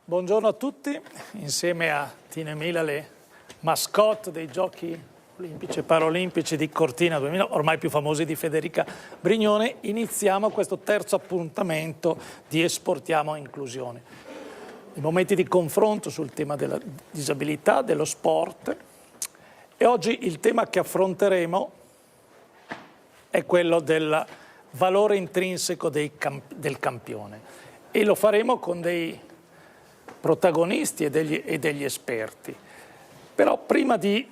Buongiorno a tutti, insieme a Tina e Mila, le mascotte dei giochi olimpici e paraolimpici di Cortina 2000, ormai più famosi di Federica Brignone, iniziamo questo terzo appuntamento di Esportiamo Inclusione. I momenti di confronto sul tema della disabilità, dello sport, e oggi il tema che affronteremo è quello del valore intrinseco del campione, e lo faremo con dei protagonisti e degli esperti. Però prima di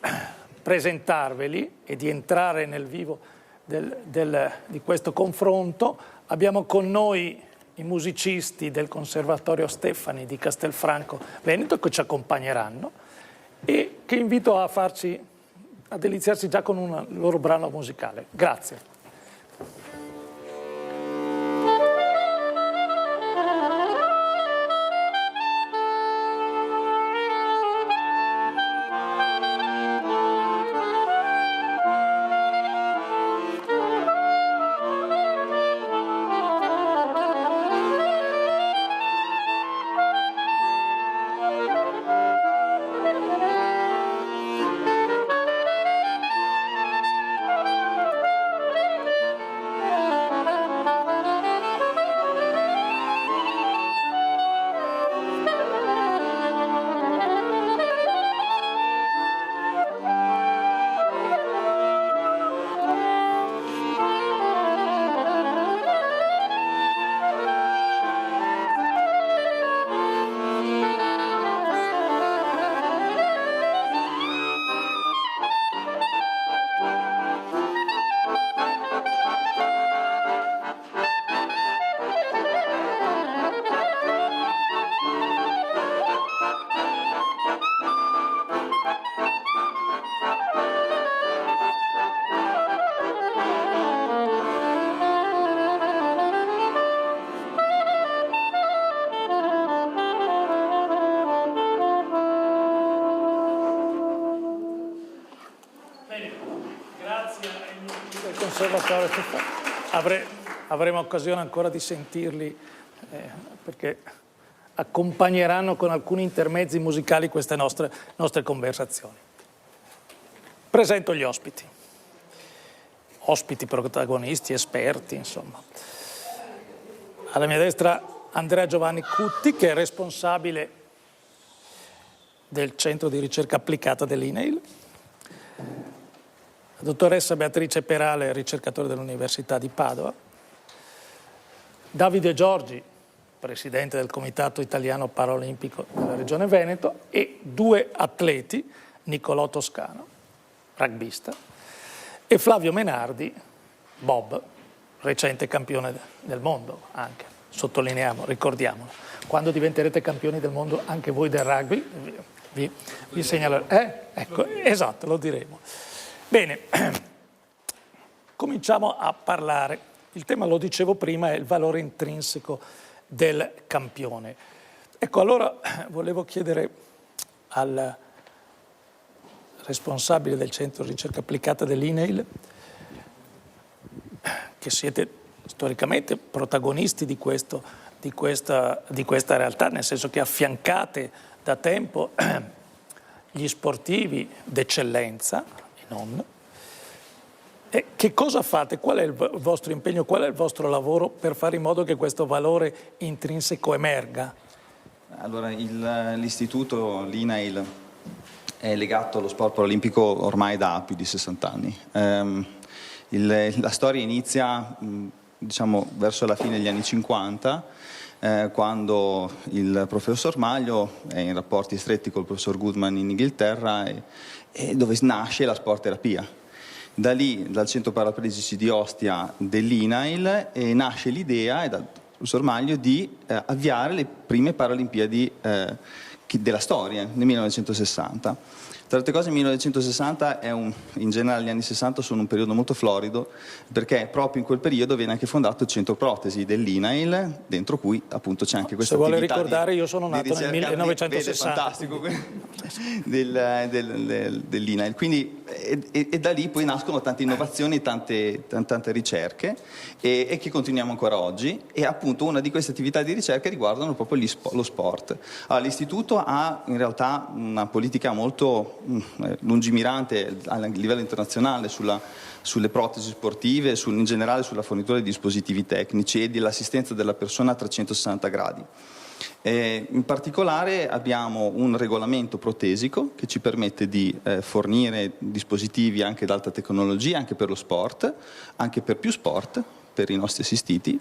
presentarveli e di entrare nel vivo di questo confronto, abbiamo con noi i musicisti del Conservatorio Steffani di Castelfranco Veneto, che ci accompagneranno e che invito a deliziarsi già con un loro brano musicale. Grazie. Avremo occasione ancora di sentirli perché accompagneranno con alcuni intermezzi musicali queste nostre conversazioni. Presento gli ospiti protagonisti, esperti, insomma. Alla mia destra Andrea Giovanni Cutti, che è responsabile del Centro di Ricerca Applicata dell'INAIL. La dottoressa Beatrice Perale, ricercatore dell'Università di Padova. Davide Giorgi, presidente del Comitato Italiano Paraolimpico della Regione Veneto, e due atleti, Nicolò Toscano, rugbista, e Flavio Menardi, bob, recente campione del mondo anche, sottolineiamo, ricordiamolo. Quando diventerete campioni del mondo anche voi del rugby, vi segnalerò. Ecco, esatto, lo diremo. Bene, cominciamo a parlare. Il tema, lo dicevo prima, è il valore intrinseco del campione. Ecco, allora volevo chiedere al responsabile del Centro di Ricerca Applicata dell'INAIL, che siete storicamente protagonisti di questa realtà, nel senso che affiancate da tempo gli sportivi d'eccellenza, non. E che cosa fate? Qual è il vostro impegno? Qual è il vostro lavoro per fare in modo che questo valore intrinseco emerga? Allora, l'istituto, l'INAIL, è legato allo sport paraolimpico ormai da più di 60 anni. La storia inizia, diciamo, verso la fine degli anni 50, quando il professor Maglio è in rapporti stretti col professor Goodman in Inghilterra e dove nasce la sport terapia. Da lì, dal centro paraplegici di Ostia dell'INAIL, nasce l'idea dal professor Maglio di avviare le prime Paralimpiadi della storia nel 1960. Tra le altre cose, il 1960 in generale gli anni 60 sono un periodo molto florido, perché proprio in quel periodo viene anche fondato il centro protesi dell'INAIL, dentro cui appunto c'è anche questa attività. Se vuole ricordare, io sono nato nel 1960. Fantastico, dell'INAIL. Quindi e da lì poi nascono tante innovazioni, tante ricerche e che continuiamo ancora oggi, e appunto una di queste attività di ricerca riguardano proprio lo sport. Allora, l'istituto ha in realtà una politica molto lungimirante a livello internazionale sulle protesi sportive, in generale sulla fornitura di dispositivi tecnici e dell'assistenza della persona a 360 gradi. In particolare abbiamo un regolamento protesico che ci permette di fornire dispositivi anche ad alta tecnologia, anche per lo sport, anche per più sport, per i nostri assistiti.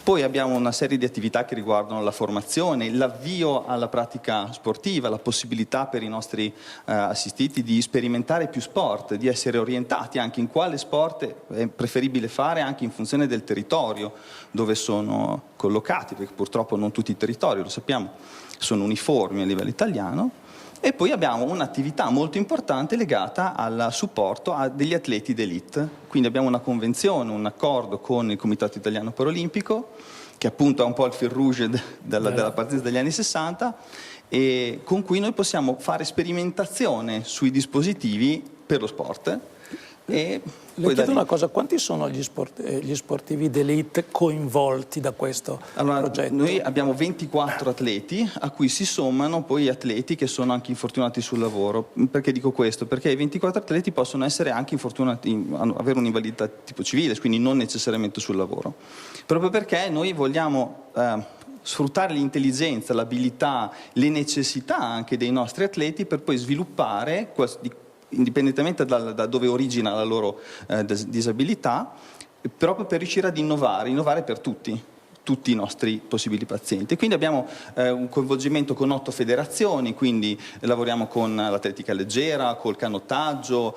Poi abbiamo una serie di attività che riguardano la formazione, l'avvio alla pratica sportiva, la possibilità per i nostri assistiti di sperimentare più sport, di essere orientati anche in quale sport è preferibile fare anche in funzione del territorio dove sono collocati, perché purtroppo non tutti i territori, lo sappiamo, sono uniformi a livello italiano. E poi abbiamo un'attività molto importante legata al supporto a degli atleti d'élite. Quindi abbiamo una convenzione, un accordo con il Comitato Italiano Paralimpico, che appunto è un po' il fil rouge della partenza degli anni 60, e con cui noi possiamo fare sperimentazione sui dispositivi per lo sport. E le chiedo una cosa, quanti sono gli sportivi d'élite coinvolti da questo progetto? Noi abbiamo 24 atleti a cui si sommano poi atleti che sono anche infortunati sul lavoro. Perché dico questo? Perché i 24 atleti possono essere anche infortunati, avere un'invalidità tipo civile, quindi non necessariamente sul lavoro. Proprio perché noi vogliamo sfruttare l'intelligenza, l'abilità, le necessità anche dei nostri atleti per poi sviluppare indipendentemente da dove origina la loro disabilità, proprio per riuscire ad innovare per tutti i nostri possibili pazienti. Quindi abbiamo un coinvolgimento con 8 federazioni, quindi lavoriamo con l'atletica leggera, col canottaggio,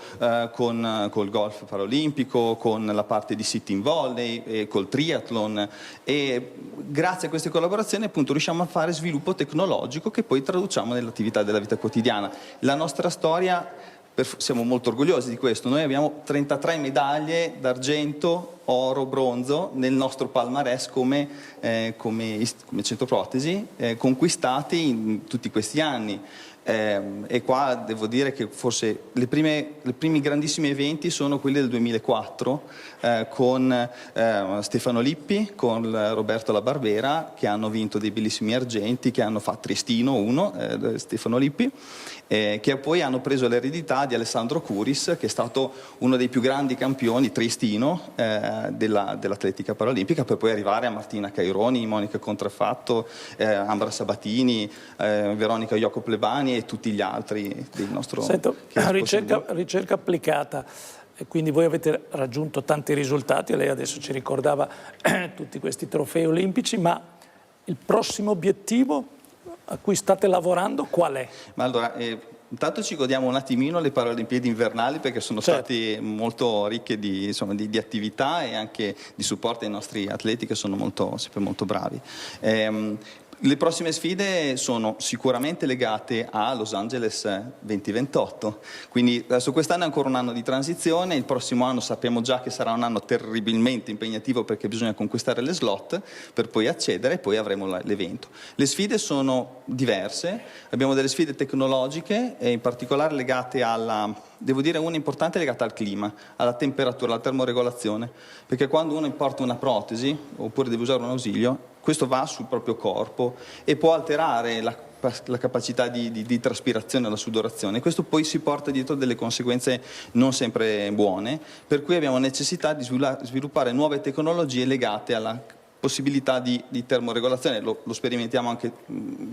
col golf paralimpico, con la parte di sitting volley, col triathlon, e grazie a queste collaborazioni appunto riusciamo a fare sviluppo tecnologico che poi traduciamo nell'attività della vita quotidiana. La nostra storia, siamo molto orgogliosi di questo, noi abbiamo 33 medaglie d'argento, oro, bronzo nel nostro palmarès come centroprotesi, conquistati in tutti questi anni. E qua devo dire che forse i primi grandissimi eventi sono quelli del 2004 con Stefano Lippi, con Roberto La Barbera, che hanno vinto dei bellissimi argenti, che hanno fatto Triestino Stefano Lippi, che poi hanno preso l'eredità di Alessandro Curis, che è stato uno dei più grandi campioni triestino dell'atletica paralimpica, per poi arrivare a Martina Caironi, Monica Contraffatto, Ambra Sabatini, Veronica Jacob Lebani e tutti gli altri del nostro... Sento, ricerca applicata, e quindi voi avete raggiunto tanti risultati, lei adesso ci ricordava tutti questi trofei olimpici, ma il prossimo obiettivo a cui state lavorando qual è? Ma allora, intanto ci godiamo un attimino le Paralimpiadi invernali, perché sono state molto ricche di attività e anche di supporto ai nostri atleti, che sono sempre molto bravi. Le prossime sfide sono sicuramente legate a Los Angeles 2028, quindi adesso quest'anno è ancora un anno di transizione, il prossimo anno sappiamo già che sarà un anno terribilmente impegnativo, perché bisogna conquistare le slot per poi accedere, e poi avremo l'evento. Le sfide sono diverse, abbiamo delle sfide tecnologiche, e in particolare legate devo dire una importante legata al clima, alla temperatura, alla termoregolazione, perché quando uno importa una protesi oppure deve usare un ausilio, questo va sul proprio corpo e può alterare la capacità di traspirazione, la sudorazione. Questo poi si porta dietro delle conseguenze non sempre buone, per cui abbiamo necessità di sviluppare nuove tecnologie legate alla possibilità di termoregolazione. Lo sperimentiamo anche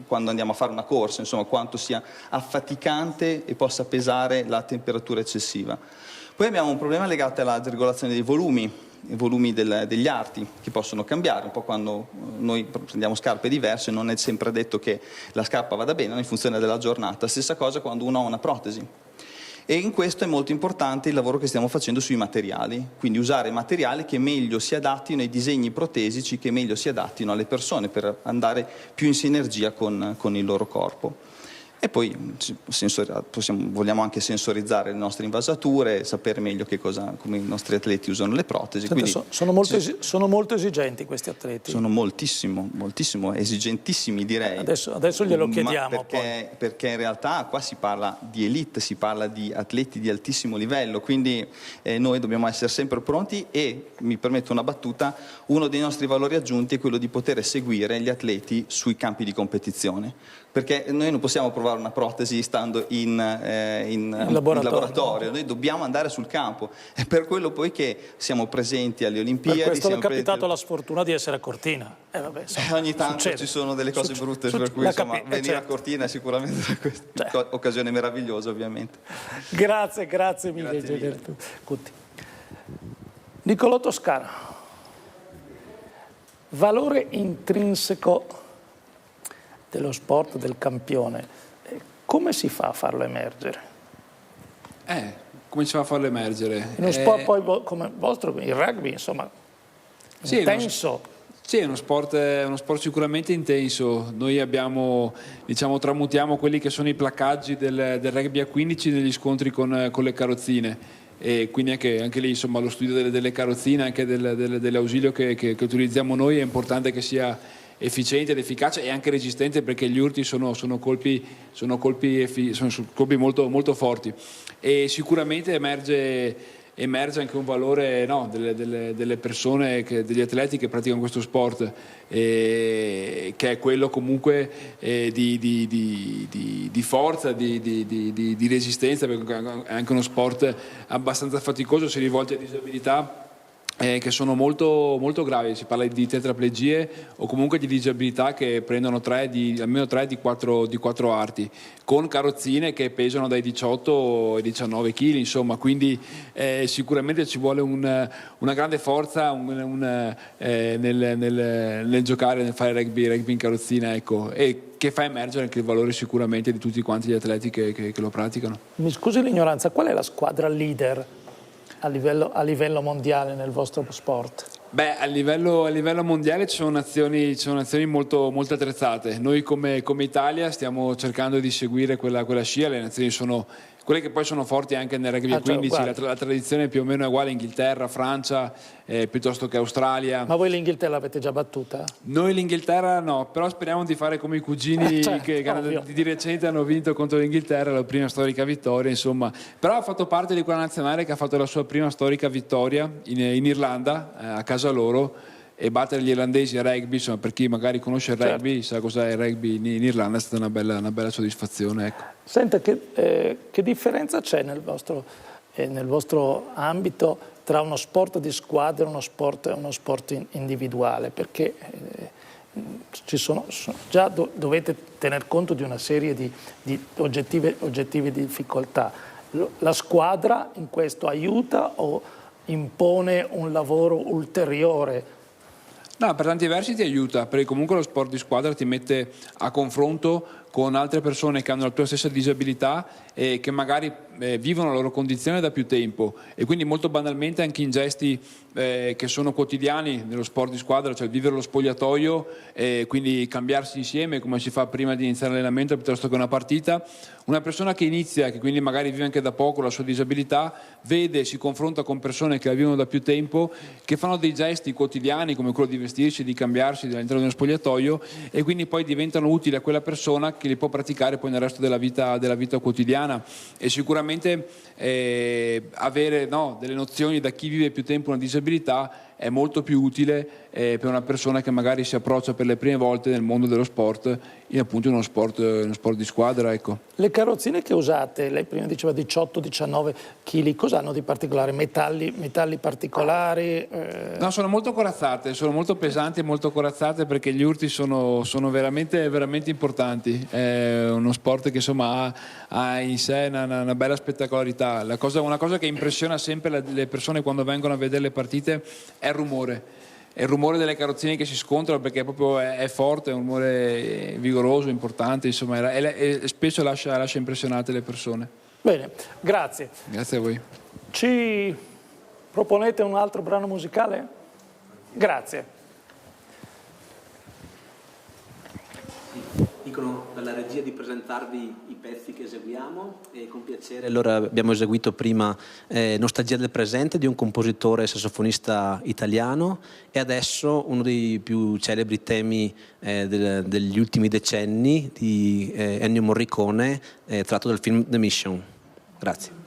quando andiamo a fare una corsa, insomma, quanto sia affaticante e possa pesare la temperatura eccessiva. Poi abbiamo un problema legato alla regolazione dei volumi, i volumi degli arti, che possono cambiare un po' quando noi prendiamo scarpe diverse. Non è sempre detto che la scarpa vada bene in funzione della giornata. Stessa cosa quando uno ha una protesi. E in questo è molto importante il lavoro che stiamo facendo sui materiali, quindi usare materiali che meglio si adattino ai disegni protesici, che meglio si adattino alle persone, per andare più in sinergia con il loro corpo. E poi vogliamo anche sensorizzare le nostre invasature, sapere meglio come i nostri atleti usano le protesi. Senta, Quindi, sono molto esigenti questi atleti. sono moltissimo, esigentissimi direi. Adesso glielo chiediamo. Perché in realtà qua si parla di elite, si parla di atleti di altissimo livello, quindi noi dobbiamo essere sempre pronti e, mi permetto una battuta, uno dei nostri valori aggiunti è quello di poter seguire gli atleti sui campi di competizione, perché noi non possiamo provare una protesi stando in laboratorio, noi dobbiamo andare sul campo, è per quello poi che siamo presenti alle Olimpiadi. Per questo è capitato la sfortuna di essere a Cortina. Vabbè, ogni tanto succede. Ci sono delle cose brutte, per cui insomma, venire a Cortina è sicuramente occasione meravigliosa, ovviamente. Grazie mille. Niccolò Toscano, valore intrinseco dello sport del campione, come si fa a farlo emergere? Come si fa a farlo emergere? In uno sport poi come il vostro, il rugby, insomma, intenso. Sì, è uno sport sicuramente intenso. Noi tramutiamo quelli che sono i placcaggi del rugby a 15 negli scontri con le carrozzine. E quindi anche lì, insomma, lo studio delle carrozzine, anche dell'ausilio che utilizziamo noi, è importante che sia efficiente ed efficace e anche resistente, perché gli urti sono colpi molto, molto forti, e sicuramente emerge anche un valore delle persone, degli atleti che praticano questo sport, che è quello comunque di forza, di resistenza, perché è anche uno sport abbastanza faticoso, si rivolge a disabilità che sono molto, molto gravi. Si parla di tetraplegie o comunque di disabilità che prendono almeno 3 di 4 arti, con carrozzine che pesano dai 18 ai 19 kg, insomma, quindi sicuramente ci vuole una grande forza nel giocare, nel fare rugby in carrozzina, ecco, e che fa emergere anche il valore sicuramente di tutti quanti gli atleti che lo praticano. Mi scusi l'ignoranza, qual è la squadra leader a livello mondiale nel vostro sport? Beh, a livello mondiale ci sono nazioni molto, molto attrezzate. Noi come Italia stiamo cercando di seguire quella scia. Le nazioni sono quelle che poi sono forti anche nel rugby 15, la tradizione più o meno è uguale: Inghilterra, Francia, piuttosto che Australia. Ma voi l'Inghilterra l'avete già battuta? Noi l'Inghilterra no, però speriamo di fare come i cugini che di recente hanno vinto contro l'Inghilterra, la prima storica vittoria, insomma. Però ha fatto parte di quella nazionale che ha fatto la sua prima storica vittoria in Irlanda, a casa loro, e battere gli irlandesi a rugby, insomma, per chi magari conosce il rugby, sa cos'è il rugby in Irlanda, è stata una bella soddisfazione, ecco. Senta, che differenza c'è nel vostro ambito tra uno sport di squadra e uno sport individuale? Perché già dovete tener conto di una serie di oggettive difficoltà. La squadra in questo aiuta o impone un lavoro ulteriore? No, per tanti versi ti aiuta, perché comunque lo sport di squadra ti mette a confronto con altre persone che hanno la tua stessa disabilità e che magari vivono la loro condizione da più tempo, e quindi molto banalmente anche in gesti che sono quotidiani nello sport di squadra, cioè vivere lo spogliatoio, quindi cambiarsi insieme come si fa prima di iniziare l'allenamento piuttosto che una partita. Una persona che inizia, che quindi magari vive anche da poco la sua disabilità, si confronta con persone che la vivono da più tempo, che fanno dei gesti quotidiani come quello di vestirsi, di cambiarsi all'interno di uno spogliatoio, e quindi poi diventano utili a quella persona che li può praticare poi nel resto della vita quotidiana. E sicuramente avere delle nozioni da chi vive più tempo una disabilità è molto più utile per una persona che magari si approccia per le prime volte nel mondo dello sport, appunto in uno sport di squadra, ecco. Le carrozzine che usate, lei prima diceva 18-19 kg, cosa hanno di particolare? Metalli particolari? No, sono molto corazzate, sono molto pesanti e molto corazzate, perché gli urti sono veramente, veramente importanti. È uno sport che insomma ha in sé una bella spettacolarità. Una cosa che impressiona sempre le persone quando vengono a vedere le partite è il rumore. È il rumore delle carrozzine che si scontrano, perché proprio è forte, è un rumore vigoroso, importante, insomma, e spesso lascia impressionate le persone. Bene, grazie. Grazie a voi. Ci proponete un altro brano musicale? Grazie. dicono dalla regia di presentarvi i pezzi che eseguiamo, e con piacere. Allora abbiamo eseguito prima Nostalgia del presente di un compositore e sassofonista italiano, e adesso uno dei più celebri temi degli ultimi decenni di Ennio Morricone, tratto dal film The Mission. Grazie.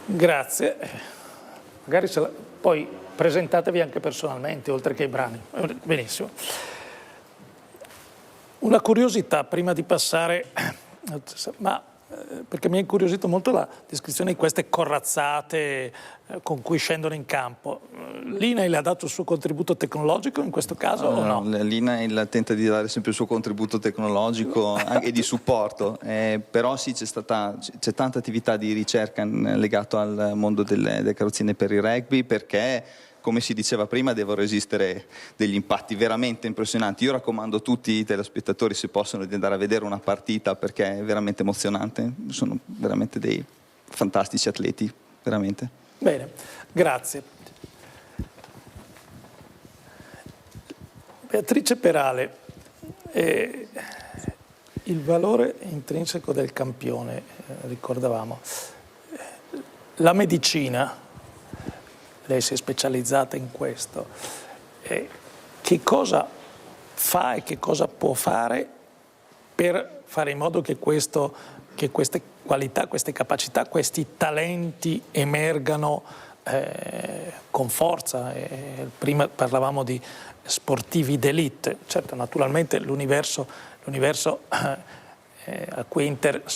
Grazie. Magari poi presentatevi anche personalmente, oltre che i brani. Benissimo. Una curiosità prima di passare, perché mi ha incuriosito molto la descrizione di queste corazzate con cui scendono in campo. L'INAIL ha dato il suo contributo tecnologico in questo caso o no? L'INAIL tenta di dare sempre il suo contributo tecnologico e di supporto, però sì, c'è tanta attività di ricerca legato al mondo delle carrozzine per il rugby, perché come si diceva prima devono resistere degli impatti veramente impressionanti. Io raccomando a tutti i telespettatori, se possono, di andare a vedere una partita, perché è veramente emozionante, sono veramente dei fantastici atleti, veramente. Bene, grazie. Beatrice Perale, il valore intrinseco del campione, ricordavamo, la medicina, lei si è specializzata in questo, che cosa fa e che cosa può fare per fare in modo che queste qualità, queste capacità, questi talenti emergano con forza? Prima parlavamo di sportivi d'élite, certo, naturalmente l'universo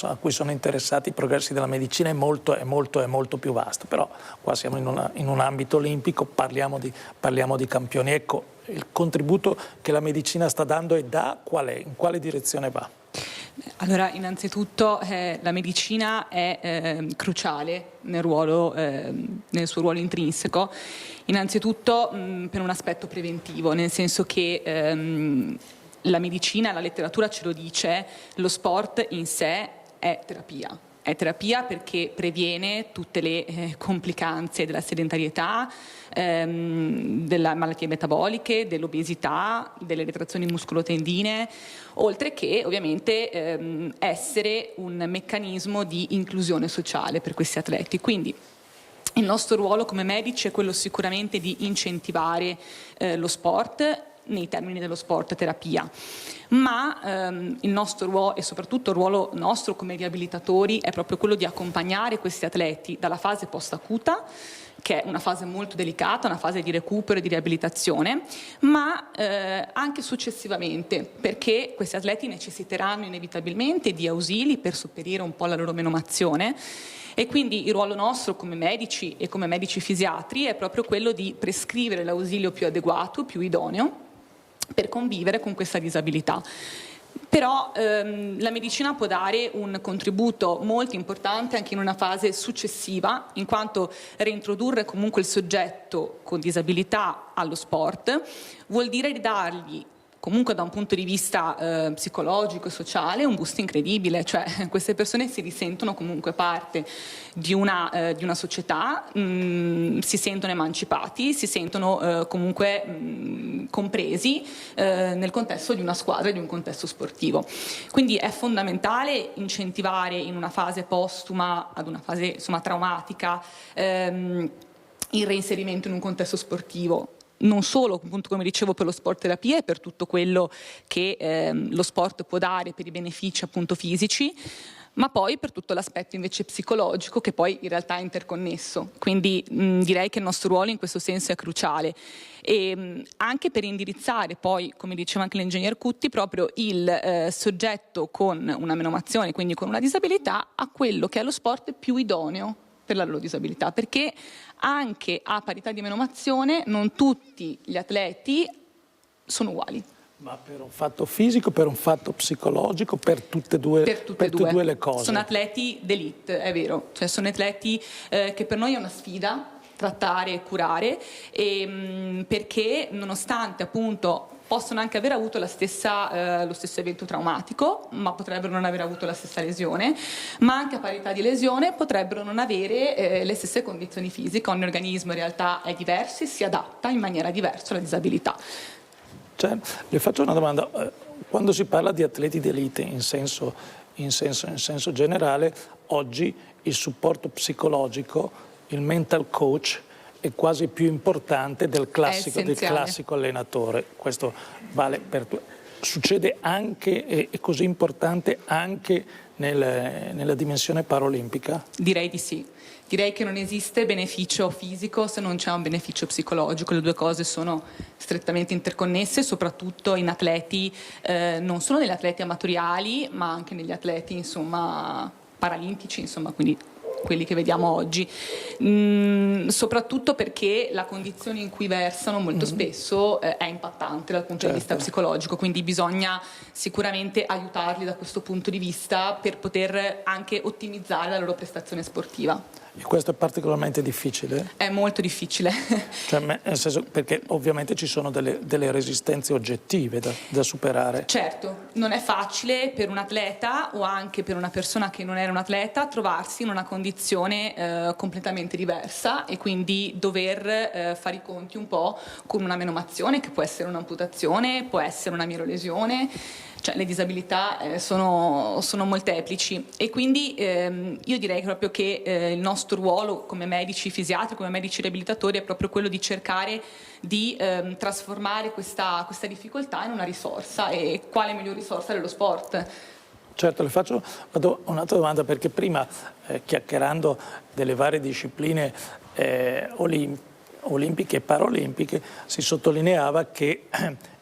a cui sono interessati i progressi della medicina è molto più vasto, però qua siamo in un ambito olimpico, parliamo di campioni. Ecco, il contributo che la medicina sta dando e qual è? In quale direzione va? Allora, innanzitutto la medicina è cruciale nel suo ruolo intrinseco, innanzitutto per un aspetto preventivo, nel senso che la medicina, la letteratura ce lo dice, lo sport in sé è terapia. È terapia perché previene tutte le complicanze della sedentarietà, delle malattie metaboliche, dell'obesità, delle retrazioni muscolotendine, oltre che ovviamente essere un meccanismo di inclusione sociale per questi atleti. Quindi il nostro ruolo come medici è quello sicuramente di incentivare lo sport nei termini dello sport terapia, ma il nostro ruolo e soprattutto il ruolo nostro come riabilitatori è proprio quello di accompagnare questi atleti dalla fase post-acuta, che è una fase molto delicata, una fase di recupero e di riabilitazione, ma anche successivamente, perché questi atleti necessiteranno inevitabilmente di ausili per sopperire un po' alla loro menomazione, e quindi il ruolo nostro come medici e come medici fisiatri è proprio quello di prescrivere l'ausilio più adeguato, più idoneo, per convivere con questa disabilità. Però la medicina può dare un contributo molto importante anche in una fase successiva, in quanto reintrodurre comunque il soggetto con disabilità allo sport vuol dire ridargli, comunque da un punto di vista psicologico e sociale, un boost incredibile, cioè queste persone si risentono comunque parte di una società, si sentono emancipati, si sentono comunque compresi nel contesto di una squadra e di un contesto sportivo. Quindi è fondamentale incentivare in una fase postuma, ad una fase insomma traumatica, il reinserimento in un contesto sportivo. Non solo, appunto, come dicevo, per lo sport terapia e per tutto quello che lo sport può dare per i benefici appunto fisici, ma poi per tutto l'aspetto invece psicologico, che poi in realtà è interconnesso. Quindi direi che il nostro ruolo in questo senso è cruciale, e anche per indirizzare poi, come diceva anche l'ingegner Cutti, proprio il soggetto con una menomazione, quindi con una disabilità, a quello che è lo sport più idoneo per la loro disabilità, perché anche a parità di menomazione non tutti gli atleti sono uguali. Ma per un fatto fisico, per un fatto psicologico, per tutte e due le cose? Sono atleti d'élite, è vero, cioè sono atleti che per noi è una sfida trattare e curare, perché nonostante appunto possono anche aver avuto lo stesso evento traumatico, ma potrebbero non aver avuto la stessa lesione, ma anche a parità di lesione potrebbero non avere le stesse condizioni fisiche. Ogni organismo in realtà è diverso e si adatta in maniera diversa alla disabilità. Cioè, le faccio una domanda. Quando si parla di atleti d'élite in senso generale, oggi il supporto psicologico, il mental coach, è quasi più importante del classico allenatore. Questo vale per tutti. Succede anche, è così importante anche nella dimensione paraolimpica? Direi di sì. Direi che non esiste beneficio fisico se non c'è un beneficio psicologico. Le due cose sono strettamente interconnesse, soprattutto in atleti, non solo negli atleti amatoriali, ma anche negli atleti insomma paralimpici, insomma, quindi quelli che vediamo oggi, soprattutto perché la condizione in cui versano molto spesso è impattante dal punto di vista psicologico, quindi bisogna sicuramente aiutarli da questo punto di vista per poter anche ottimizzare la loro prestazione sportiva. E questo è particolarmente difficile? È molto difficile. Cioè, nel senso, perché ovviamente ci sono delle resistenze oggettive da superare. Certo, non è facile per un atleta o anche per una persona che non era un atleta trovarsi in una condizione completamente diversa e quindi dover fare i conti un po' con una menomazione, che può essere un'amputazione, può essere una mielolesione. Cioè, le disabilità sono molteplici, e quindi io direi proprio che il nostro ruolo come medici fisiatri, come medici riabilitatori, è proprio quello di cercare di trasformare questa difficoltà in una risorsa. E quale miglior risorsa dello sport? Certo, le faccio un'altra domanda, perché prima chiacchierando delle varie discipline olimpiche e paraolimpiche si sottolineava che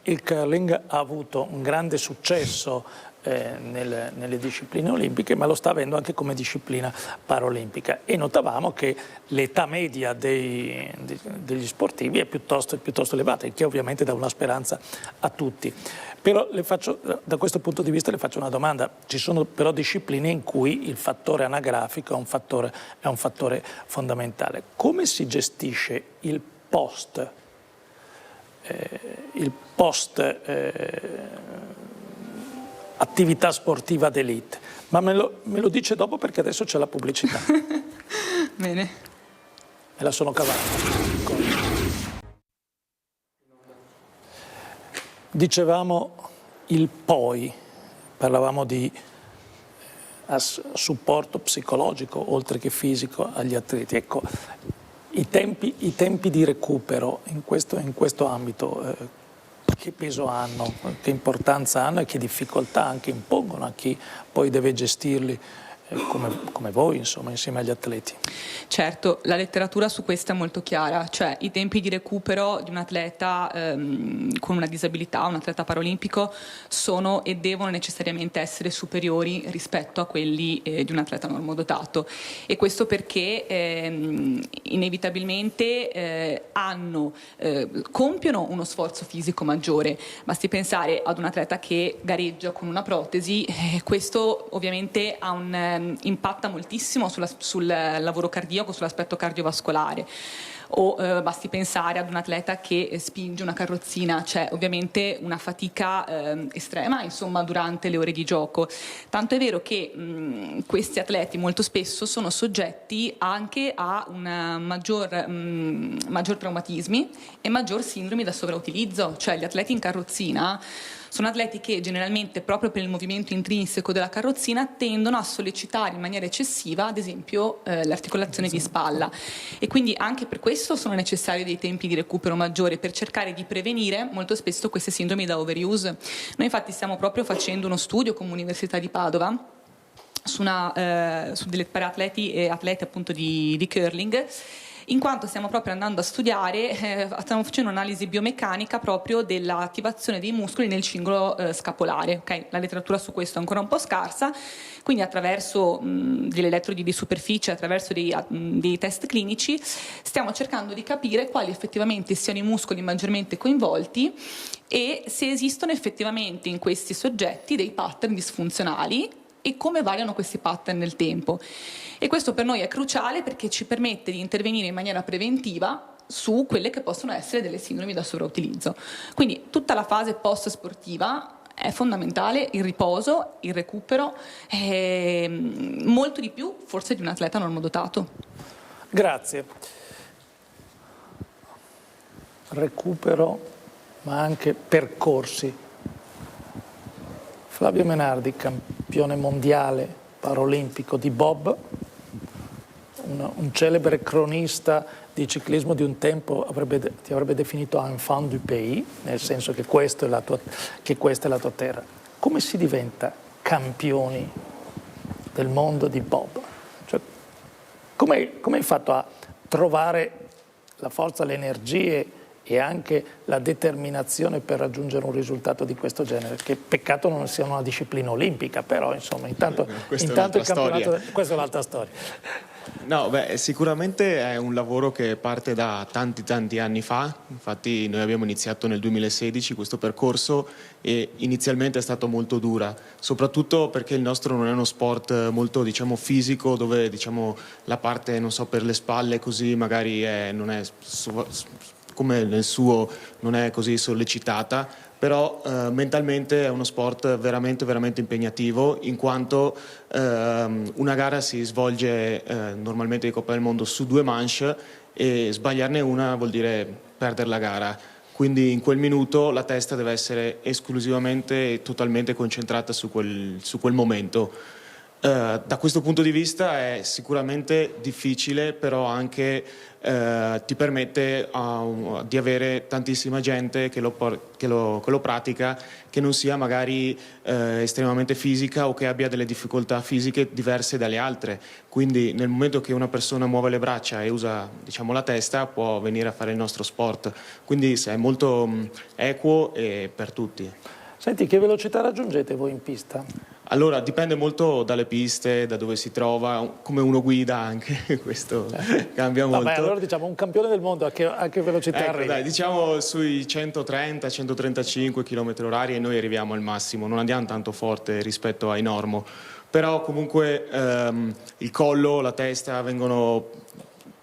il curling ha avuto un grande successo nelle discipline olimpiche, ma lo sta avendo anche come disciplina paraolimpica, e notavamo che l'età media degli sportivi è piuttosto elevata, il che ovviamente dà una speranza a tutti. Però da questo punto di vista le faccio una domanda: ci sono però discipline in cui il fattore anagrafico è un fattore fondamentale. Come si gestisce il post attività sportiva d'élite? Ma me lo dice dopo, perché adesso c'è la pubblicità. Bene. Me la sono cavata. Dicevamo il poi, parlavamo di supporto psicologico oltre che fisico agli atleti. Ecco, i tempi di recupero in questo ambito che peso hanno, che importanza hanno e che difficoltà anche impongono a chi poi deve gestirli come voi, insomma, insieme agli atleti. Certo, la letteratura su questo è molto chiara, cioè i tempi di recupero di un atleta con una disabilità, un atleta paralimpico, sono e devono necessariamente essere superiori rispetto a quelli di un atleta normodotato, e questo perché inevitabilmente compiono uno sforzo fisico maggiore. Basti pensare ad un atleta che gareggia con una protesi, questo ovviamente impatta moltissimo sul lavoro cardiaco, sull'aspetto cardiovascolare. O basti pensare ad un atleta che spinge una carrozzina, c'è ovviamente una fatica estrema, insomma, durante le ore di gioco. Tanto è vero che questi atleti molto spesso sono soggetti anche a una maggior traumatismi e maggior sindromi da sovrautilizzo, cioè gli atleti in carrozzina sono atleti che generalmente, proprio per il movimento intrinseco della carrozzina, tendono a sollecitare in maniera eccessiva, ad esempio, l'articolazione di spalla, e quindi anche per questo sono necessari dei tempi di recupero maggiori per cercare di prevenire molto spesso queste sindromi da overuse. Noi infatti stiamo proprio facendo uno studio con l'Università di Padova su delle paratleti e atleti appunto di curling, in quanto stiamo proprio andando a studiare, stiamo facendo un'analisi biomeccanica proprio dell'attivazione dei muscoli nel cingolo scapolare. Okay? La letteratura su questo è ancora un po' scarsa, quindi attraverso degli elettrodi di superficie, attraverso dei test clinici, stiamo cercando di capire quali effettivamente siano i muscoli maggiormente coinvolti e se esistono effettivamente in questi soggetti dei pattern disfunzionali e come variano questi pattern nel tempo. E questo per noi è cruciale perché ci permette di intervenire in maniera preventiva su quelle che possono essere delle sindromi da sovrautilizzo. Quindi tutta la fase post-sportiva è fondamentale, il riposo, il recupero, molto di più forse di un atleta normodotato. Grazie. Recupero, ma anche percorsi. Flavio Menardi, campione mondiale paraolimpico di bob, un celebre cronista di ciclismo di un tempo ti avrebbe definito enfant du pays, nel senso che questa è la tua terra. Come si diventa campioni del mondo di bob? Cioè, come hai fatto a trovare la forza, le energie e anche la determinazione per raggiungere un risultato di questo genere? Che peccato non sia una disciplina olimpica, però insomma intanto il campionato, questa è un'altra storia. No, sicuramente è un lavoro che parte da tanti anni fa. Infatti noi abbiamo iniziato nel 2016 questo percorso e inizialmente è stato molto dura, soprattutto perché il nostro non è uno sport molto, diciamo, fisico, dove, diciamo, la parte, non so, per le spalle così magari non è come nel suo, non è così sollecitata, però mentalmente è uno sport veramente impegnativo, in quanto una gara si svolge normalmente di Coppa del Mondo su 2 manche e sbagliarne una vuol dire perdere la gara. Quindi in quel minuto la testa deve essere esclusivamente e totalmente concentrata su quel momento. Da questo punto di vista è sicuramente difficile, però anche ti permette di avere tantissima gente che lo pratica, che non sia magari estremamente fisica o che abbia delle difficoltà fisiche diverse dalle altre. Quindi nel momento che una persona muove le braccia e usa, diciamo, la testa, può venire a fare il nostro sport. Quindi è molto equo e per tutti. Senti, che velocità raggiungete voi in pista? Allora, dipende molto dalle piste, da dove si trova, come uno guida anche, questo cambia molto. Vabbè, allora diciamo un campione del mondo a che velocità arriva? Dai, diciamo sui 130-135 km/h e noi arriviamo al massimo, non andiamo tanto forte rispetto ai normo, però comunque il collo, la testa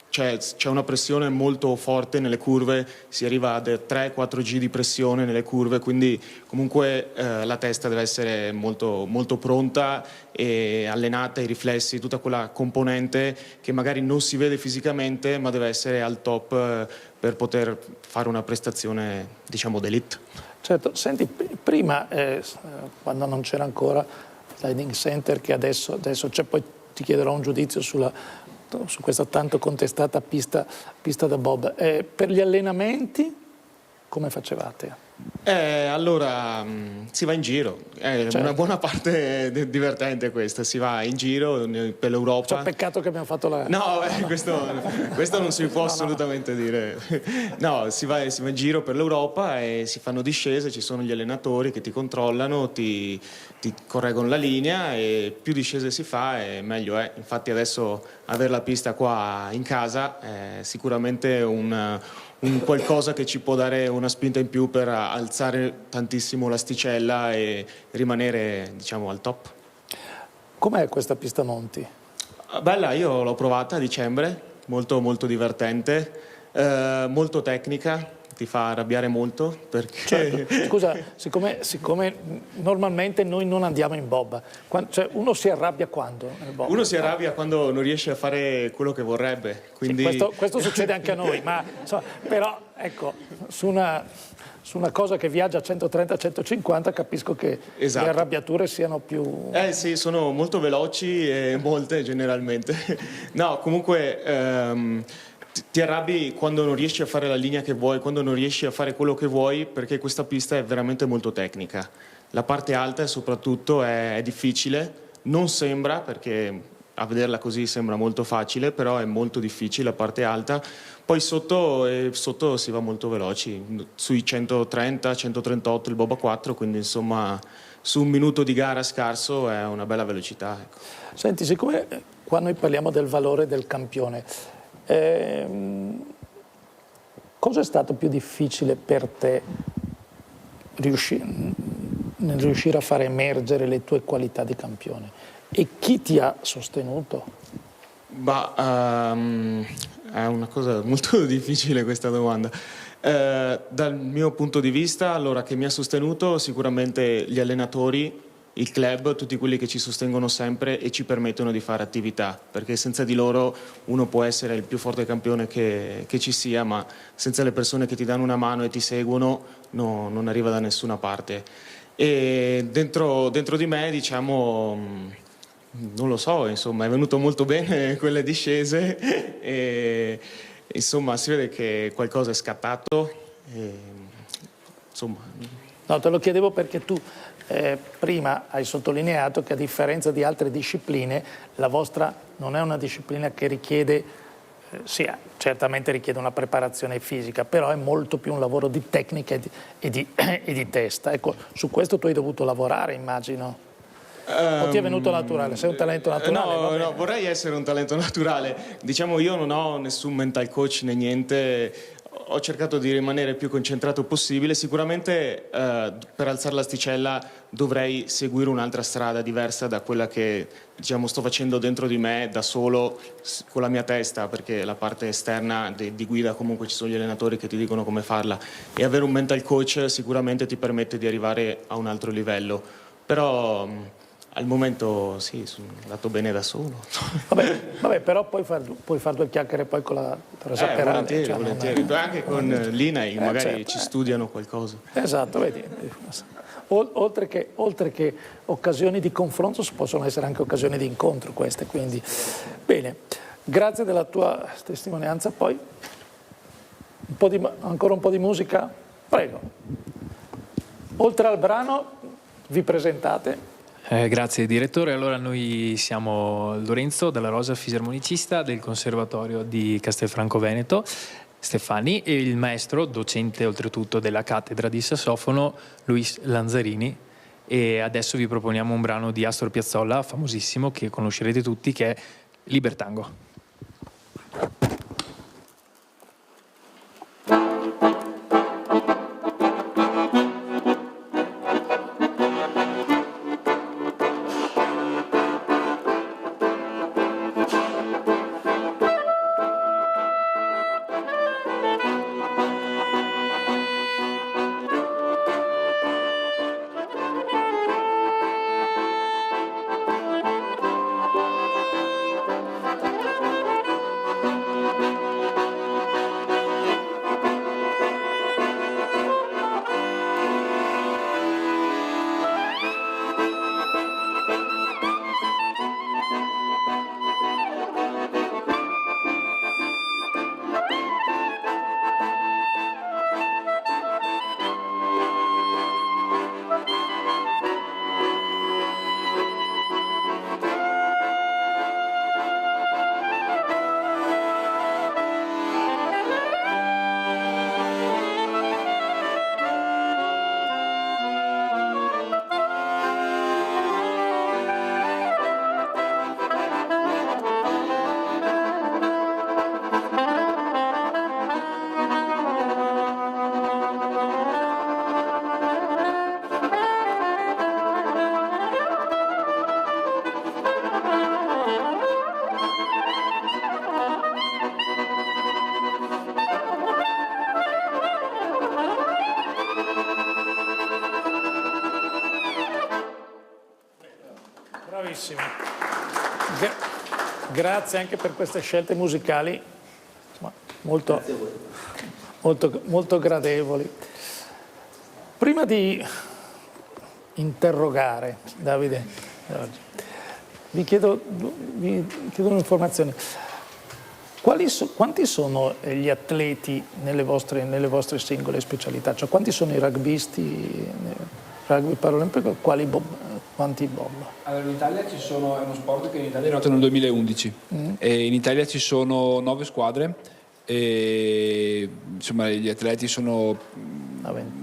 c'è una pressione molto forte nelle curve, si arriva a 3-4 G di pressione nelle curve, quindi comunque la testa deve essere molto pronta e allenata, i riflessi, tutta quella componente che magari non si vede fisicamente ma deve essere al top per poter fare una prestazione, diciamo, d'élite. Certo, senti, prima quando non c'era ancora Sliding Center, che adesso c'è, poi ti chiederò un giudizio su questa tanto contestata pista da bob. Per gli allenamenti come facevate? Allora si va in giro, è Certo. una buona parte divertente questa, si va in giro per l'Europa. Cioè, peccato che abbiamo fatto la... No, questo non si può assolutamente dire. No, si va in giro per l'Europa e si fanno discese, ci sono gli allenatori che ti controllano, ti correggono la linea e più discese si fa e meglio è. Infatti adesso avere la pista qua in casa è sicuramente un qualcosa che ci può dare una spinta in più per alzare tantissimo l'asticella e rimanere, diciamo, al top. Com'è questa pista monti? Bella, io l'ho provata a dicembre, molto molto divertente, molto tecnica, ti fa arrabbiare molto perché... Certo. Scusa, siccome normalmente noi non andiamo in bob, cioè uno si arrabbia quando nel bob? Uno si arrabbia quando non riesce a fare quello che vorrebbe, quindi... Sì, questo succede anche a noi, ma insomma, però ecco, su una cosa che viaggia a 130-150 capisco che Esatto. le arrabbiature siano più... Sì, sono molto veloci e molte generalmente. No, comunque ti arrabbi quando non riesci a fare la linea che vuoi, quando non riesci a fare quello che vuoi, perché questa pista è veramente molto tecnica. La parte alta soprattutto è difficile, non sembra, perché a vederla così sembra molto facile, però è molto difficile la parte alta. Poi sotto si va molto veloci, sui 130, 138 il bob a 4, quindi insomma su un minuto di gara scarso è una bella velocità. Ecco. Senti, siccome qua noi parliamo del valore del campione, cosa è stato più difficile per te nel riuscire a fare emergere le tue qualità di campione? E chi ti ha sostenuto? È una cosa molto difficile questa domanda. Dal mio punto di vista, allora, che mi ha sostenuto sicuramente gli allenatori, il club, tutti quelli che ci sostengono sempre e ci permettono di fare attività, perché senza di loro uno può essere il più forte campione che ci sia, ma senza le persone che ti danno una mano e ti seguono non arriva da nessuna parte. E dentro di me, diciamo, non lo so, insomma, è venuto molto bene quelle discese e insomma si vede che qualcosa è scattato e, insomma. No, te lo chiedevo perché tu prima hai sottolineato che a differenza di altre discipline la vostra non è una disciplina che richiede, sì, certamente richiede una preparazione fisica, però è molto più un lavoro di tecnica e di testa. Ecco, su questo tu hai dovuto lavorare, immagino. O ti è venuto naturale? Sei un talento naturale? No, vorrei essere un talento naturale. Diciamo, io non ho nessun mental coach né niente. Ho cercato di rimanere il più concentrato possibile. Sicuramente per alzare l'asticella dovrei seguire un'altra strada diversa da quella che, diciamo, sto facendo dentro di me da solo con la mia testa, perché la parte esterna di guida comunque ci sono gli allenatori che ti dicono come farla, e avere un mental coach sicuramente ti permette di arrivare a un altro livello. Però al momento sì, sono andato bene da solo. Vabbè, però puoi far due chiacchiere poi con la Teresa Perale. Volentieri. Anche con l'INAI magari certo, ci studiano qualcosa. Esatto, vedi. Oltre che occasioni di confronto possono essere anche occasioni di incontro queste, quindi bene. Grazie della tua testimonianza. Poi ancora un po' di musica? Prego. Oltre al brano vi presentate. Grazie direttore, allora noi siamo Lorenzo Dalla Rosa, fisarmonicista del Conservatorio di Castelfranco Veneto, Stefani, e il maestro, docente oltretutto della cattedra di sassofono, Luis Lanzarini, e adesso vi proponiamo un brano di Astor Piazzolla, famosissimo, che conoscerete tutti, che è Libertango. bravissimi. Grazie anche per queste scelte musicali, insomma, molto gradevoli. Prima di interrogare Davide, vi chiedo un'informazione. Quanti sono gli atleti nelle vostre singole specialità? Cioè, quanti sono i rugbisti nel rugby paralimpico e quanti bob? Allora, in Italia ci sono, è uno sport che in Italia è nato nel 2011 e in Italia ci sono 9 squadre e insomma gli atleti sono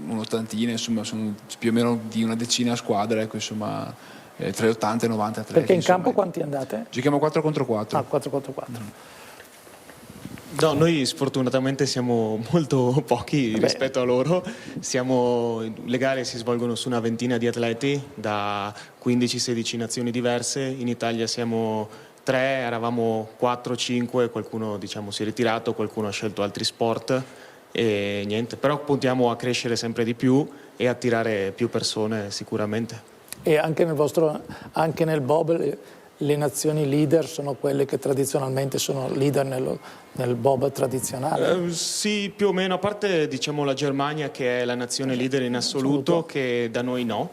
un'ottantina, insomma sono più o meno di una decina a squadra, ecco, insomma tra gli 80 e 90 atleti. Perché in insomma. campo quanti andate? Giochiamo 4 contro 4. 4 contro 4. No, noi sfortunatamente siamo molto pochi rispetto a loro. Le gare si svolgono su una ventina di atleti da 15-16 nazioni diverse. In Italia siamo 3, eravamo 4-5, qualcuno si è ritirato, qualcuno ha scelto altri sport e niente. Però puntiamo a crescere sempre di più e attirare più persone sicuramente. E anche nel bob le nazioni leader sono quelle che tradizionalmente sono leader nel bob tradizionale? Sì, più o meno, a parte la Germania che è la nazione leader in assoluto, che da noi no,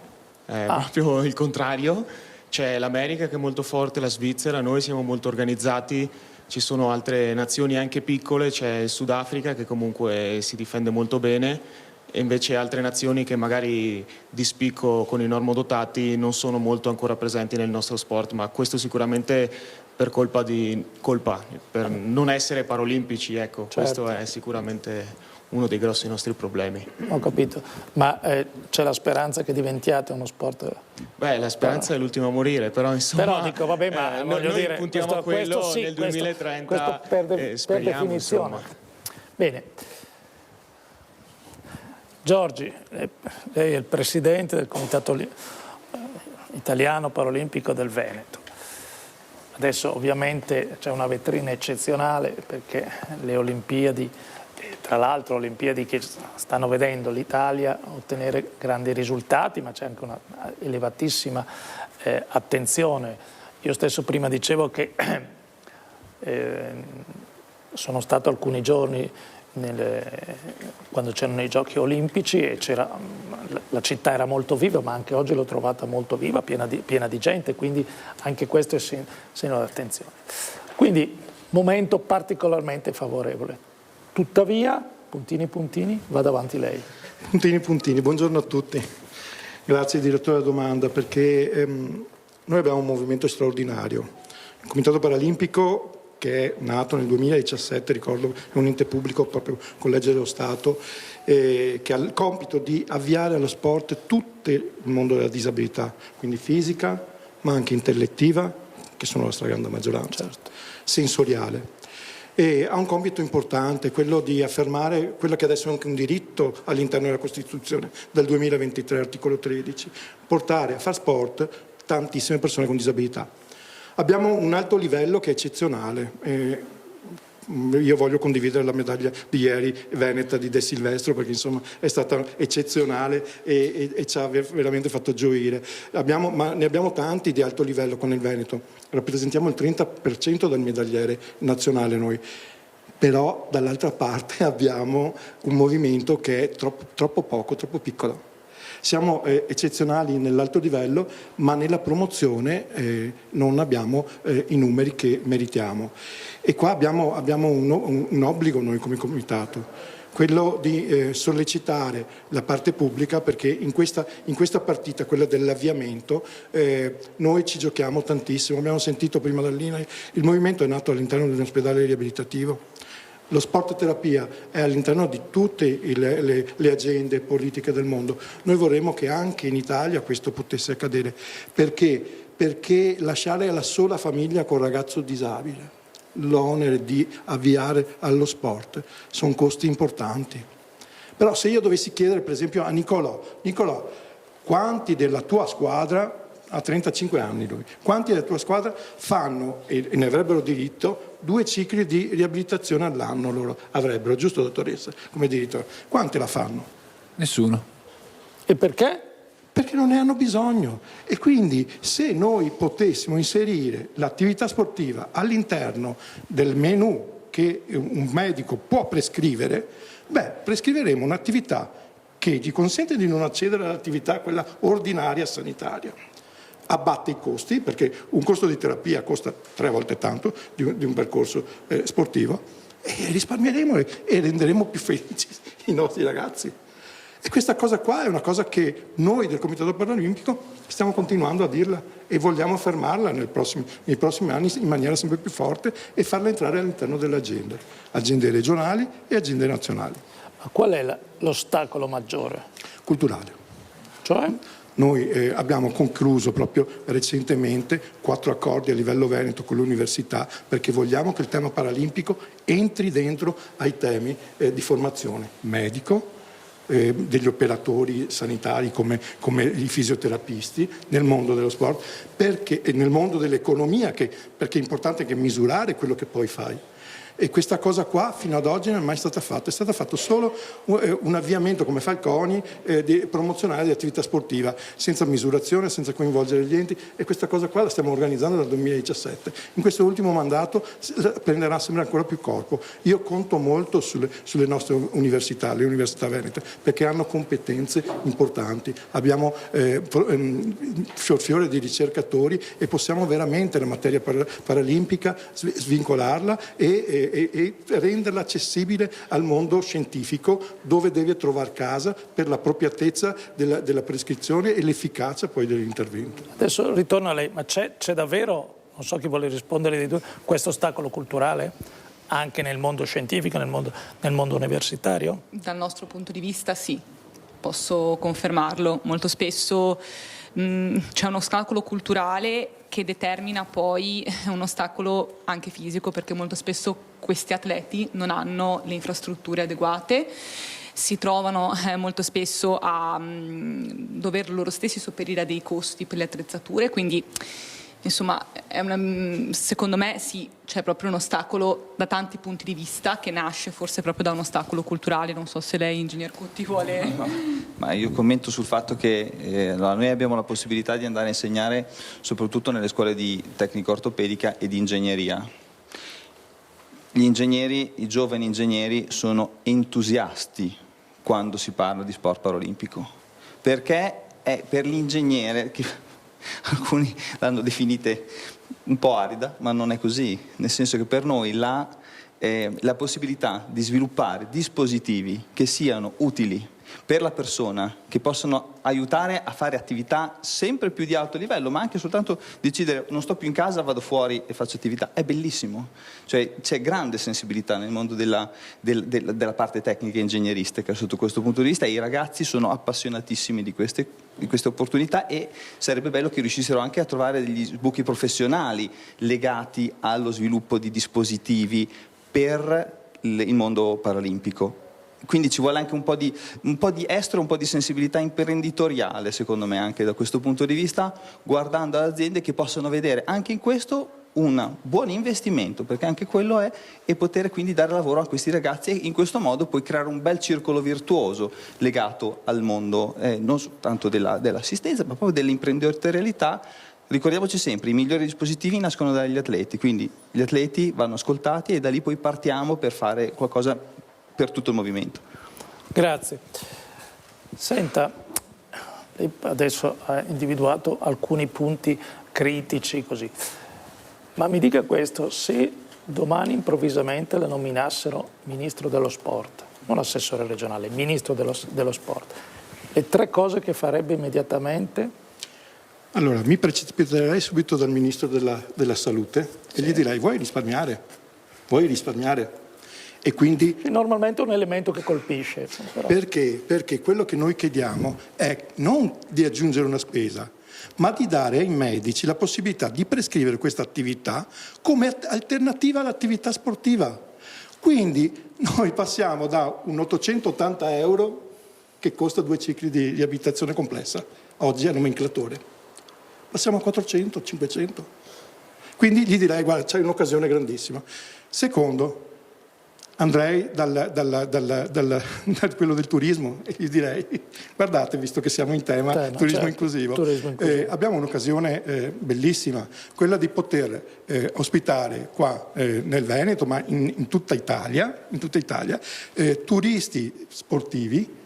è proprio il contrario. C'è l'America che è molto forte, la Svizzera, noi siamo molto organizzati, ci sono altre nazioni anche piccole, c'è il Sudafrica che comunque si difende molto bene, e invece altre nazioni che magari di spicco con i normodotati non sono molto ancora presenti nel nostro sport, ma questo sicuramente per per non essere paralimpici, ecco, certo. Questo è sicuramente uno dei grossi nostri problemi. Ho capito, ma c'è la speranza che diventiate uno sport? Beh, la speranza è l'ultima a morire, però insomma... Però dico, vabbè, ma voglio noi dire, puntiamo a quello sì, nel 2030, questo per definizione. Insomma. Bene. Giorgi, lei è il presidente del Comitato Italiano Paralimpico del Veneto. Adesso ovviamente c'è una vetrina eccezionale perché le Olimpiadi, tra l'altro Olimpiadi che stanno vedendo l'Italia ottenere grandi risultati, ma c'è anche una elevatissima attenzione. Io stesso prima dicevo che sono stato alcuni giorni quando c'erano i giochi olimpici e la città era molto viva, ma anche oggi l'ho trovata molto viva, piena di gente, quindi anche questo è segno d'attenzione. Quindi momento particolarmente favorevole. Tuttavia, puntini, vada avanti lei. Puntini, buongiorno a tutti. Grazie direttore della domanda, perché noi abbiamo un movimento straordinario. Il Comitato Paralimpico, che è nato nel 2017, ricordo, è un ente pubblico proprio con legge dello Stato, che ha il compito di avviare allo sport tutto il mondo della disabilità, quindi fisica, ma anche intellettiva, che sono la stragrande maggioranza, certo. Sensoriale. E ha un compito importante, quello di affermare quello che adesso è anche un diritto all'interno della Costituzione del 2023, articolo 13, portare a far sport tantissime persone con disabilità. Abbiamo un alto livello che è eccezionale. Io voglio condividere la medaglia di ieri veneta di De Silvestro perché insomma è stata eccezionale e ci ha veramente fatto gioire. Ma ne abbiamo tanti di alto livello con il Veneto. Rappresentiamo il 30% del medagliere nazionale noi. Però dall'altra parte abbiamo un movimento che è troppo poco, troppo piccolo. Siamo eccezionali nell'alto livello, ma nella promozione non abbiamo i numeri che meritiamo. E qua abbiamo un obbligo noi come comitato, quello di sollecitare la parte pubblica, perché in questa partita, quella dell'avviamento, noi ci giochiamo tantissimo. Abbiamo sentito prima dall'INAI, il movimento è nato all'interno di un ospedale riabilitativo. Lo sport terapia è all'interno di tutte le agende politiche del mondo. Noi vorremmo che anche in Italia questo potesse accadere. Perché lasciare alla sola famiglia con ragazzo disabile l'onere di avviare allo sport sono costi importanti. Però se io dovessi chiedere per esempio a Nicolò, quanti della tua squadra, ha 35 anni lui, quanti della tua squadra fanno, e ne avrebbero diritto, 2 cicli di riabilitazione all'anno loro avrebbero, giusto dottoressa, come diritto? Quanti la fanno? Nessuno. E perché? perché non ne hanno bisogno. E quindi se noi potessimo inserire l'attività sportiva all'interno del menù che un medico può prescrivere, prescriveremo un'attività che gli consente di non accedere all'attività quella ordinaria sanitaria. Abbatte i costi, perché un costo di terapia costa 3 volte tanto di un percorso sportivo, e risparmieremo e renderemo più felici i nostri ragazzi. E questa cosa qua è una cosa che noi del Comitato Paralimpico stiamo continuando a dirla e vogliamo affermarla nei prossimi anni in maniera sempre più forte e farla entrare all'interno delle agende regionali e agende nazionali. Ma qual è l'ostacolo maggiore? Culturale. Cioè? Noi abbiamo concluso proprio recentemente 4 accordi a livello veneto con l'università, perché vogliamo che il tema paralimpico entri dentro ai temi di formazione medico, degli operatori sanitari come i fisioterapisti nel mondo dello sport, e nel mondo dell'economia, perché è importante che misurare quello che poi fai. E questa cosa qua fino ad oggi non è mai stata fatta, è stato fatto solo un avviamento come fa il CONI promozionale di attività sportiva, senza misurazione, senza coinvolgere gli enti, e questa cosa qua la stiamo organizzando dal 2017. In questo ultimo mandato prenderà sempre ancora più corpo. Io conto molto sulle nostre università, le università venete, perché hanno competenze importanti, abbiamo fiore di ricercatori e possiamo veramente la materia paralimpica svincolarla e renderla accessibile al mondo scientifico, dove deve trovare casa per l'appropriatezza della prescrizione e l'efficacia poi dell'intervento. Adesso ritorno a lei, ma c'è davvero, non so chi vuole rispondere di due, questo ostacolo culturale anche nel mondo scientifico, nel mondo universitario? Dal nostro punto di vista sì, posso confermarlo. Molto spesso c'è un ostacolo culturale che determina poi un ostacolo anche fisico, perché molto spesso questi atleti non hanno le infrastrutture adeguate, si trovano molto spesso a dover loro stessi sopperire a dei costi per le attrezzature, quindi insomma secondo me sì, c'è proprio un ostacolo da tanti punti di vista che nasce forse proprio da un ostacolo culturale. Non so se lei, ingegner Cutti, vuole... Ma io commento sul fatto che noi abbiamo la possibilità di andare a insegnare soprattutto nelle scuole di tecnica ortopedica e di ingegneria. Gli ingegneri, i giovani ingegneri sono entusiasti quando si parla di sport paralimpico, perché è per l'ingegnere che alcuni l'hanno definite un po' arida, ma non è così, nel senso che per noi la possibilità di sviluppare dispositivi che siano utili per la persona, che possano aiutare a fare attività sempre più di alto livello, ma anche soltanto decidere non sto più in casa, vado fuori e faccio attività, è bellissimo. Cioè c'è grande sensibilità nel mondo della parte tecnica e ingegneristica sotto questo punto di vista, e i ragazzi sono appassionatissimi di queste opportunità, e sarebbe bello che riuscissero anche a trovare degli sbocchi professionali legati allo sviluppo di dispositivi per il mondo paralimpico. Quindi ci vuole anche un po' di estro, un po' di sensibilità imprenditoriale, secondo me, anche da questo punto di vista, guardando ad aziende che possano vedere anche in questo un buon investimento, perché anche quello è, e poter quindi dare lavoro a questi ragazzi, e in questo modo poi creare un bel circolo virtuoso legato al mondo non soltanto dell'assistenza, ma proprio dell'imprenditorialità. Ricordiamoci sempre, i migliori dispositivi nascono dagli atleti, quindi gli atleti vanno ascoltati e da lì poi partiamo per fare qualcosa per tutto il movimento. Grazie. Senta, lei adesso ha individuato alcuni punti critici così, ma mi dica questo: se domani improvvisamente la nominassero ministro dello sport, non assessore regionale, ministro dello sport, le 3 cose che farebbe immediatamente? Allora, mi precipiterei subito dal ministro della salute e gli direi: vuoi risparmiare? E quindi, normalmente è un elemento che colpisce. Però. Perché quello che noi chiediamo è non di aggiungere una spesa, ma di dare ai medici la possibilità di prescrivere questa attività come alternativa all'attività sportiva. Quindi noi passiamo da un 880 euro che costa 2 cicli di abitazione complessa, oggi a nomenclatore, passiamo a 400, 500. Quindi gli direi: guarda, c'hai un'occasione grandissima. Secondo, andrei da quello del turismo e gli direi: guardate, visto che siamo in tema turismo, certo, inclusivo, turismo inclusivo. abbiamo un'occasione bellissima, quella di poter ospitare qua nel Veneto, ma in tutta Italia, turisti sportivi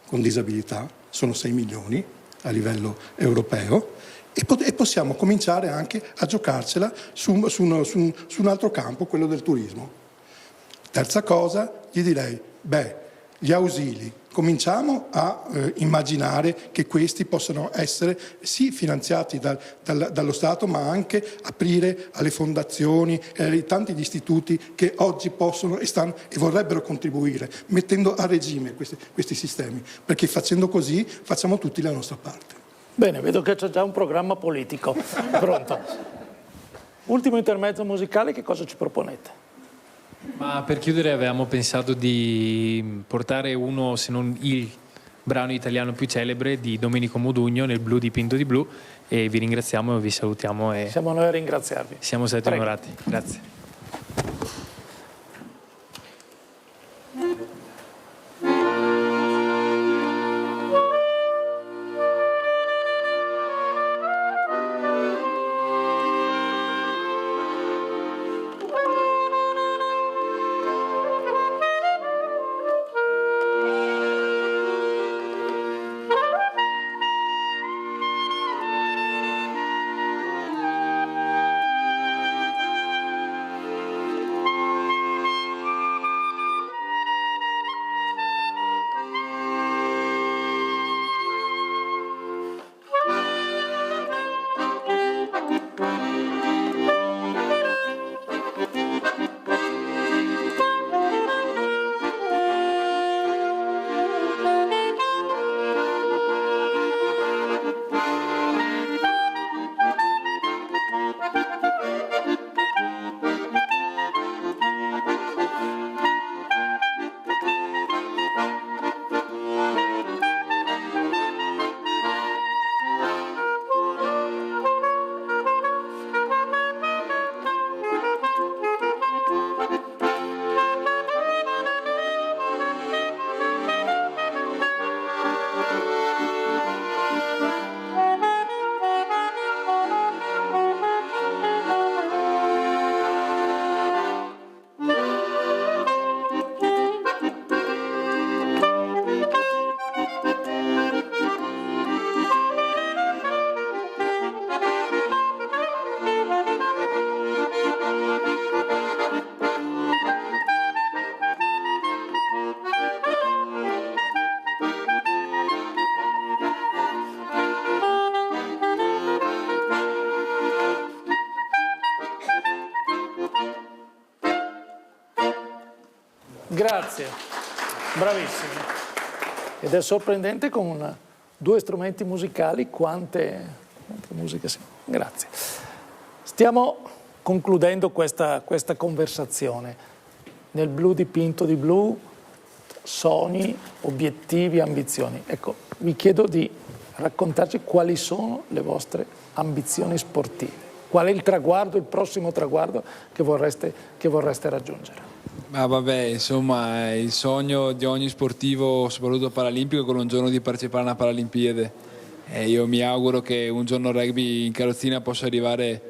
con disabilità, sono 6 milioni a livello europeo, e possiamo cominciare anche a giocarcela su un altro campo, quello del turismo. Terza cosa, gli direi: gli ausili, cominciamo a immaginare che questi possano essere sì finanziati dallo Stato, ma anche aprire alle fondazioni, tanti gli istituti che oggi possono e vorrebbero contribuire, mettendo a regime questi sistemi, perché facendo così facciamo tutti la nostra parte. Bene, vedo che c'è già un programma politico pronto. Ultimo intermezzo musicale, che cosa ci proponete? Ma per chiudere avevamo pensato di portare uno, se non il brano italiano più celebre di Domenico Modugno, Nel blu dipinto di blu, e vi ringraziamo e vi salutiamo. Siamo noi a ringraziarvi. Siamo stati Prego. onorati. Grazie. Grazie, bravissimi. Ed è sorprendente con 2 strumenti musicali quante musiche siamo. Grazie. Stiamo concludendo questa conversazione. Nel blu dipinto di blu, sogni, obiettivi, ambizioni. Ecco, vi chiedo di raccontarci quali sono le vostre ambizioni sportive. Qual è il traguardo, il prossimo traguardo che vorreste raggiungere? Ma vabbè, insomma, il sogno di ogni sportivo, soprattutto paralimpico, è quello un giorno di partecipare a una Paralimpiade. Io mi auguro che un giorno il rugby in carrozzina possa arrivare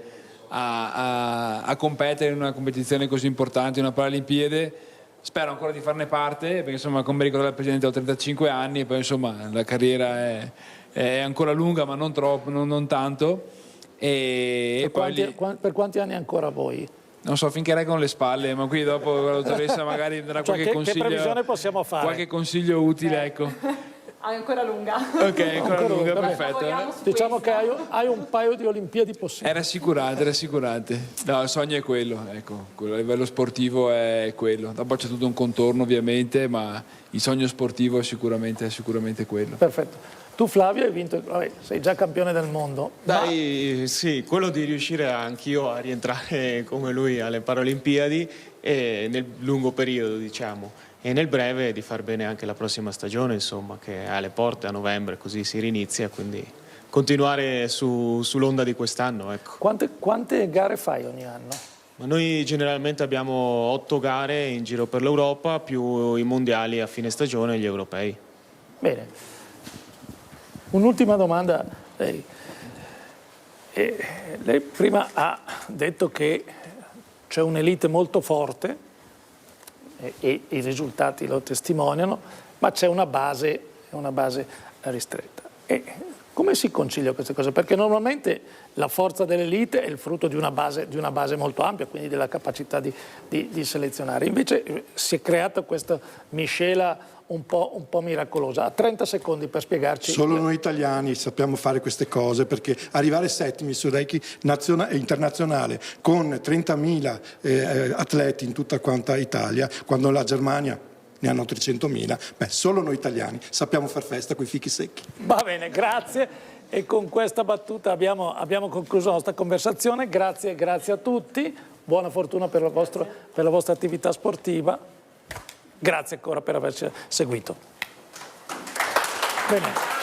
a competere in una competizione così importante, una Paralimpiade. Spero ancora di farne parte, perché insomma, come ricorda il Presidente, ho 35 anni e poi insomma la carriera è ancora lunga, ma non troppo, non tanto. Per quanti anni ancora voi? Non so, finché reggono le spalle, ma qui dopo la dottoressa magari darà qualche consiglio. Che previsione possiamo fare? Qualche consiglio utile, ecco. È ancora lunga. Ok, ancora lunga, perfetto. Diciamo che hai un paio di Olimpiadi possibili. Era rassicurante. No, il sogno è quello, ecco, a livello sportivo è quello. Dopo c'è tutto un contorno ovviamente, ma il sogno sportivo è sicuramente quello. Perfetto. Tu Flavio hai vinto, sei già campione del mondo. Sì, quello di riuscire anch'io a rientrare come lui alle Paralimpiadi e nel lungo periodo, diciamo, e nel breve di far bene anche la prossima stagione, insomma, che è alle porte a novembre, così si rinizia, quindi continuare sull'onda di quest'anno, ecco. Quante gare fai ogni anno? Ma noi generalmente abbiamo 8 gare in giro per l'Europa, più i mondiali a fine stagione e gli europei. Bene. Un'ultima domanda. Lei prima ha detto che c'è un'elite molto forte e i risultati lo testimoniano, ma c'è una base ristretta. E come si concilia queste cose? Perché normalmente la forza dell'elite è il frutto di una base molto ampia, quindi della capacità di selezionare. Invece si è creata questa miscela un po' miracolosa. Ha 30 secondi per spiegarci. Solo noi italiani sappiamo fare queste cose, perché arrivare settimi sul ranking internazionale con 30.000 atleti in tutta quanta Italia, quando la Germania ne hanno 300.000, solo noi italiani sappiamo far festa coi fichi secchi. Va bene, grazie. E con questa battuta abbiamo concluso la nostra conversazione. Grazie a tutti, buona fortuna per la vostra attività sportiva. Grazie ancora per averci seguito. Bene.